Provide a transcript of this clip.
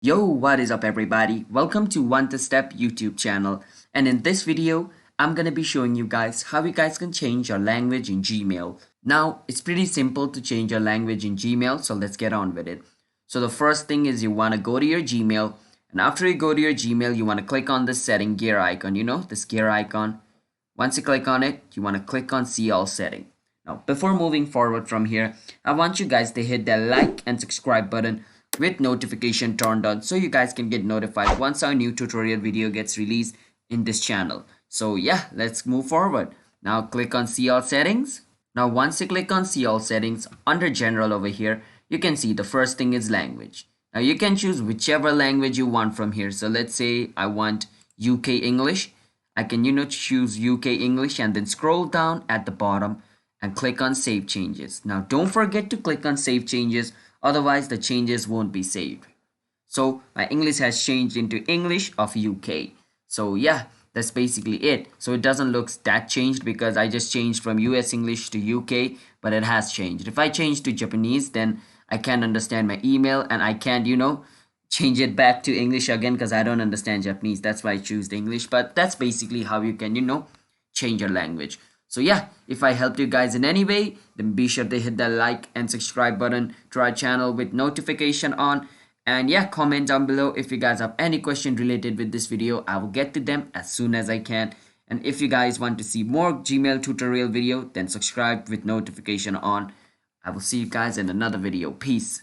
Yo, what is up everybody? Welcome to One to Step YouTube channel. And in this video, I'm gonna be showing you guys how you guys can change your language in Gmail. Now, it's pretty simple to change your language in Gmail, so let's get on with it. So the first thing is you wanna go to your Gmail, and after you go to your Gmail, you wanna click on the setting gear icon, this gear icon. Once you click on it, you wanna click on see all setting. Now, before moving forward from here, I want you guys to hit that like and subscribe button with notification turned on so you guys can get notified once our new tutorial video gets released in this channel. So yeah, let's move forward. Now click on see all settings. Now once you click on see all settings, under general over here, you can see the first thing is language. Now you can choose whichever language you want from here. So let's say I want UK English. I can choose UK English and then scroll down at the bottom and click on save changes. Now don't forget to click on save changes, otherwise the changes won't be saved. So my English has changed into English of UK. So yeah, that's basically it. So it doesn't look that changed because I just changed from US English to UK, but it has changed. If I change to Japanese, then I can't understand my email and I can't, change it back to English again because I don't understand Japanese. That's why I choose the English. But that's basically how you can, change your language. So yeah, if I helped you guys in any way, then be sure to hit that like and subscribe button to our channel with notification on. And yeah, comment down below if you guys have any question related with this video. I will get to them as soon as I can. And if you guys want to see more Gmail tutorial video, then subscribe with notification on. I will see you guys in another video. Peace.